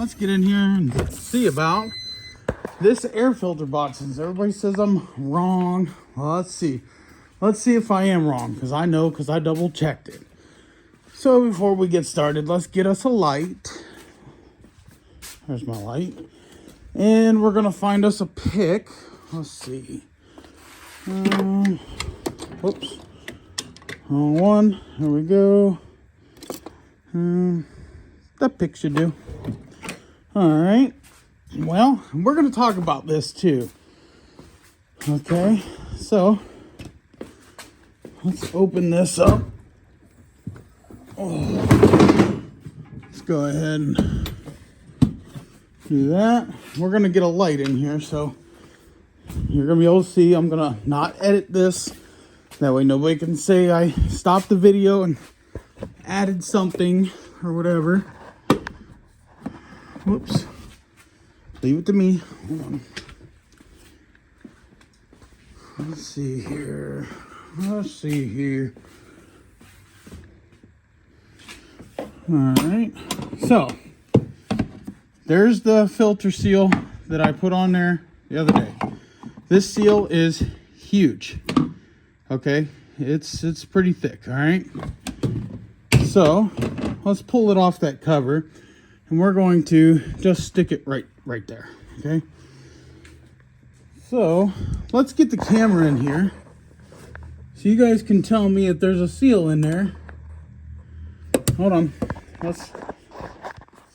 let's get in here and see about this air filter box. Since everybody says I'm wrong, well, let's see if I am wrong, because I know, because I double checked it. So before we get started, let's get us a light. There's my light. And we're gonna find us a pick. Let's see. Whoops. Wrong one. There we go. That pick should do. All right. Well, we're gonna talk about this too. Okay. So let's open this up. Oh. Let's go ahead and do that. We're gonna get a light in here, so you're gonna be able to see. I'm gonna not edit this, that way nobody can say I stopped the video and added something or whatever. Whoops. Leave it to me. Hold on. Let's see here. All right. So there's the filter seal that I put on there the other day. This seal is huge. Okay, it's pretty thick. All right. So let's pull it off that cover, and we're going to just stick it right there. Okay. So let's get the camera in here so you guys can tell me if there's a seal in there. Hold on.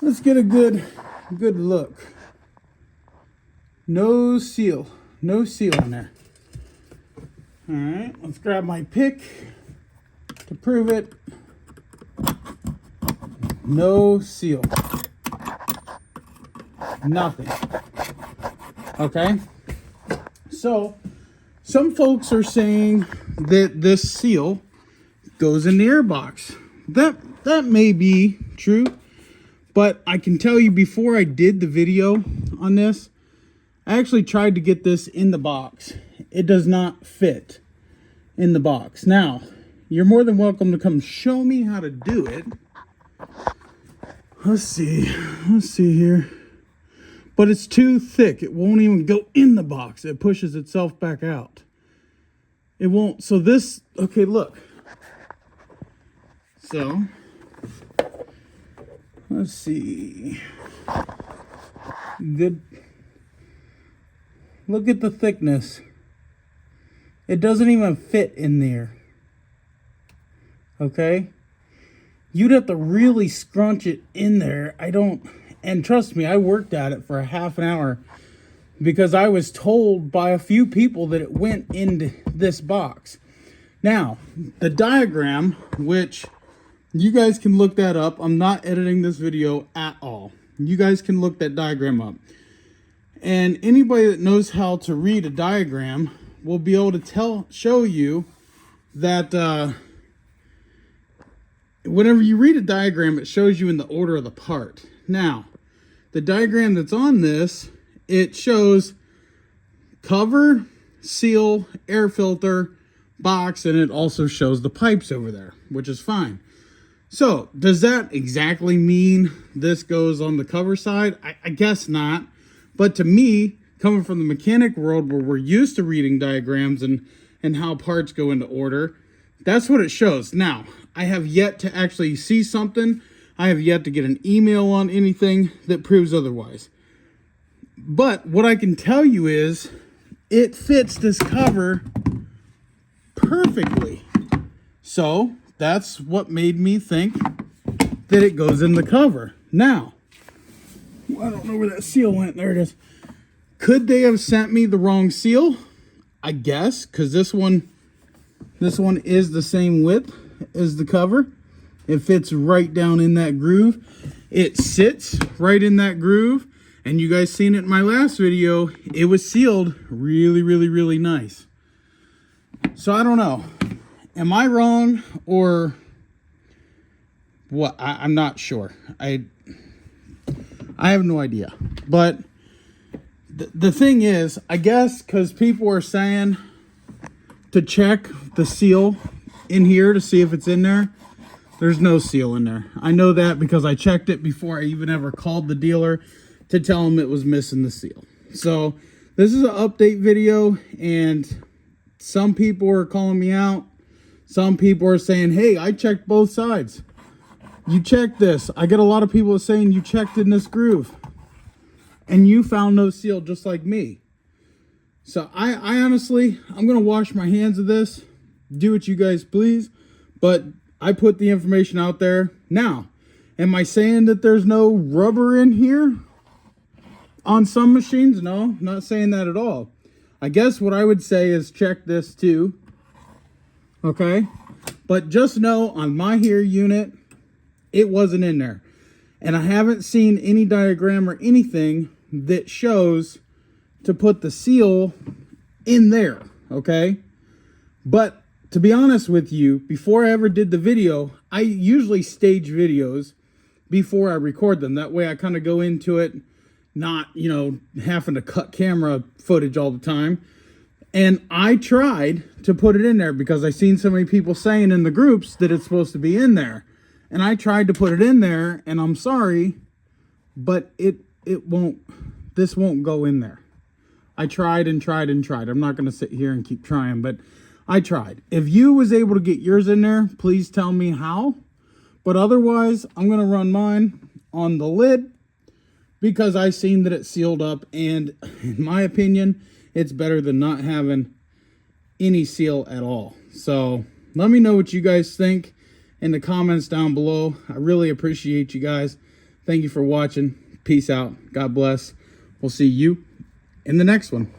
Let's get a good look. No seal in there. All right, let's grab my pick to prove it. No seal. Nothing. Okay. So some folks are saying that this seal goes in the airbox. That may be true, but I can tell you, before I did the video on this, I actually tried to get this in the box. It does not fit in the box. Now, you're more than welcome to come show me how to do it. Let's see here. But it's too thick. It won't even go in the box. It pushes itself back out. It won't. So this, okay, look. So let's see. Good. Look at the thickness. It doesn't even fit in there. Okay? You'd have to really scrunch it in there. And trust me, I worked at it for a half an hour because I was told by a few people that it went into this box. Now, the diagram, which you guys can look that up. I'm not editing this video at all. You guys can look that diagram up. And anybody that knows how to read a diagram will be able to show you that whenever you read a diagram, it shows you in the order of the part. Now, the diagram that's on this, it shows cover, seal, air filter, box, and it also shows the pipes over there, which is fine. So, does that exactly mean this goes on the cover side? I guess not. But to me, coming from the mechanic world where we're used to reading diagrams and how parts go into order, that's what it shows. Now, I have yet to actually see something. I have yet to get an email on anything that proves otherwise. But what I can tell you is it fits this cover perfectly. So that's what made me think that it goes in the cover. Now, I don't know where that seal went. There it is. Could they have sent me the wrong seal? I guess, because this one is the same width as the cover. It fits right down in that groove. It sits right in that groove. And you guys seen it in my last video. It was sealed really, really, really nice. So I don't know. Am I wrong or what? I'm not sure. I have no idea. But the thing is, I guess because people are saying to check the seal in here to see if it's in there. There's no seal in there. I know that because I checked it before I even ever called the dealer to tell him it was missing the seal. So this is an update video, and some people are calling me out. Some people are saying, hey, I checked both sides. You checked this. I get a lot of people saying you checked in this groove and you found no seal just like me. So I honestly, I'm going to wash my hands of this. Do what you guys please. But I put the information out there. Now, am I saying that there's no rubber in here on some machines? No, not saying that at all. I guess what I would say is check this too. Okay? But just know on my here unit, it wasn't in there. And I haven't seen any diagram or anything that shows to put the seal in there. Okay? But to be honest with you, before I ever did the video, I usually stage videos before I record them. That way I kind of go into it not, you know, having to cut camera footage all the time. And I tried to put it in there because I seen so many people saying in the groups that it's supposed to be in there. And I tried to put it in there, and I'm sorry, but it won't, this won't go in there. I tried and tried and tried. I'm not going to sit here and keep trying, but I tried. If you was able to get yours in there, please tell me how. But otherwise, I'm going to run mine on the lid because I seen that it sealed up. And in my opinion, it's better than not having any seal at all. So let me know what you guys think in the comments down below. I really appreciate you guys. Thank you for watching. Peace out. God bless. We'll see you in the next one.